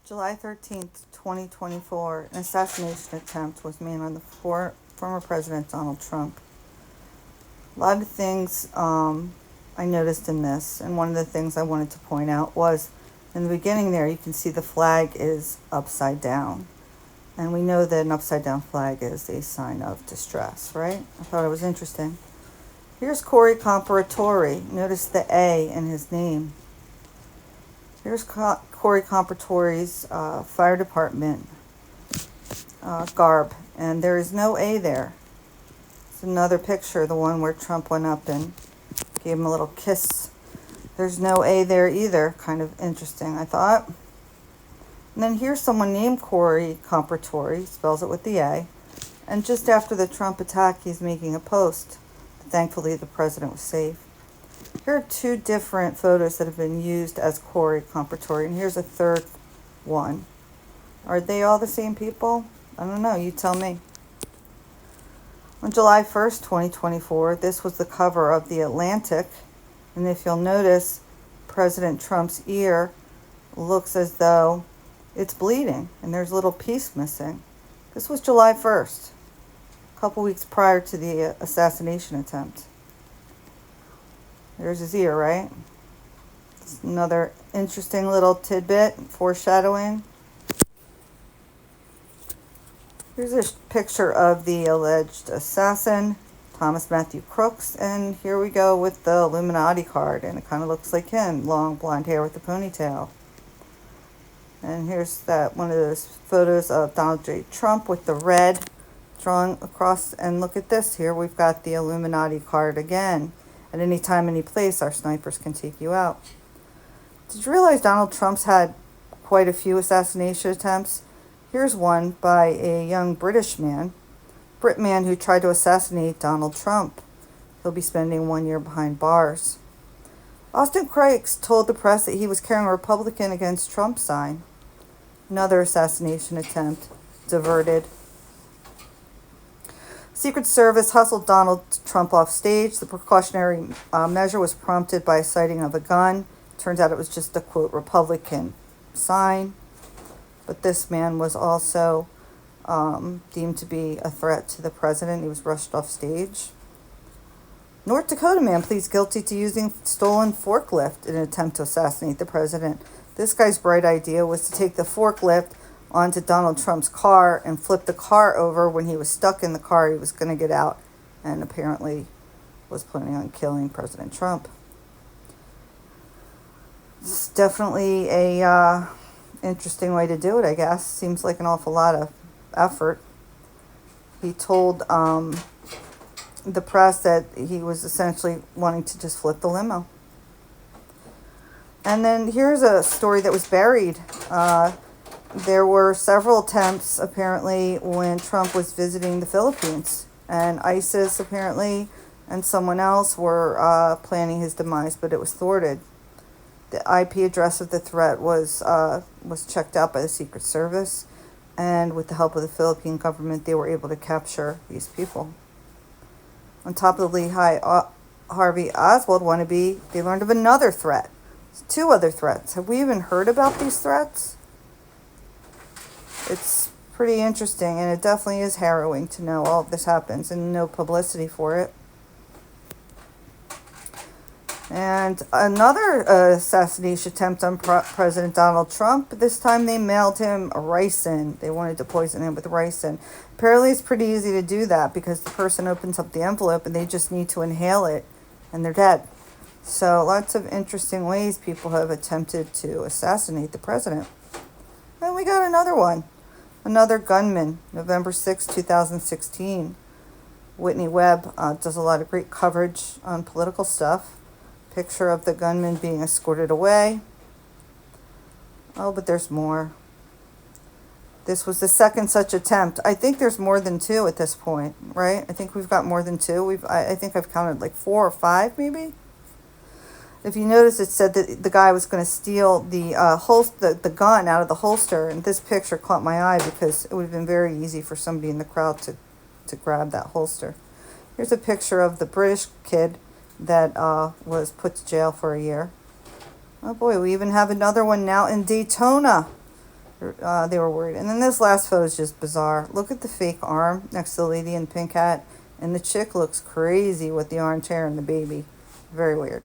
July 13th, 2024, an assassination attempt was made on the former President Donald Trump. A lot of things I noticed in this, and one of the things I wanted to point out was in the beginning there, you can see the flag is upside down. And we know that an upside down flag is a sign of distress, right? I thought it was interesting. Here's Corey Comparatore. Notice the A in his name. Here's Corey Comparatore's fire department garb, and there is no A there. It's another picture, the one where Trump went up and gave him a little kiss. There's no A there either. Kind of interesting, I thought. And then here's someone named Corey Comparatore, spells it with the A. And just after the Trump attack, he's making a post. Thankfully, the president was safe. Here are two different photos that have been used as Corey Comparatore, and here's a third one. Are they all the same people? I don't know. You tell me. On July 1st, 2024, this was the cover of The Atlantic, and if you'll notice, President Trump's ear looks as though it's bleeding, and there's a little piece missing. This was July 1st, a couple weeks prior to the assassination attempt. There's his ear, right? It's another interesting little tidbit, foreshadowing. Here's a picture of the alleged assassin, Thomas Matthew Crooks, and here we go with the Illuminati card, and it kind of looks like him, long blonde hair with a ponytail. And here's that one of those photos of Donald J. Trump with the red drawn across, and look at this here, we've got the Illuminati card again. At any time, any place, our snipers can take you out. Did you realize Donald Trump's had quite a few assassination attempts? Here's one by a young Brit man who tried to assassinate Donald Trump. He'll be spending 1 year behind bars. Austin Craigs told the press that he was carrying a Republican against Trump sign. Another assassination attempt diverted. Secret Service hustled Donald Trump off stage. The precautionary measure was prompted by a sighting of a gun. Turns out it was just a, quote, Republican sign. But this man was also deemed to be a threat to the president. He was rushed off stage. North Dakota man pleads guilty to using stolen forklift in an attempt to assassinate the president. This guy's bright idea was to take the forklift onto Donald Trump's car and flip the car over. When he was stuck in the car, he was going to get out, and apparently was planning on killing President Trump. It's definitely a interesting way to do it, I guess. Seems like an awful lot of effort. He told the press that he was essentially wanting to just flip the limo. And then here's a story that was buried. There were several attempts, apparently, when Trump was visiting the Philippines. And ISIS, apparently, and someone else were planning his demise, but it was thwarted. The IP address of the threat was checked out by the Secret Service. And with the help of the Philippine government, they were able to capture these people. On top of the Lee Harvey Oswald wannabe, they learned of another threat. 2 other threats. Have we even heard about these threats? It's pretty interesting, and it definitely is harrowing to know all of this happens and no publicity for it. And another assassination attempt on President Donald Trump. This time they mailed him ricin. They wanted to poison him with ricin. Apparently it's pretty easy to do that because the person opens up the envelope and they just need to inhale it and they're dead. So lots of interesting ways people have attempted to assassinate the president. And we got another one. Another gunman, November 6, 2016. Whitney Webb does a lot of great coverage on political stuff. Picture of the gunman being escorted away. Oh, but there's more. This was the second such attempt. I think there's more than 2 at this point, right? I think we've got more than 2. I think I've counted like 4 or 5, maybe. If you notice, it said that the guy was going to steal the gun out of the holster, and this picture caught my eye because it would have been very easy for somebody in the crowd to grab that holster. Here's a picture of the British kid that was put to jail for a year. Oh boy, we even have another one now in Daytona. They were worried. And then this last photo is just bizarre. Look at the fake arm next to the lady in the pink hat. And the chick looks crazy with the orange hair and the baby. Very weird.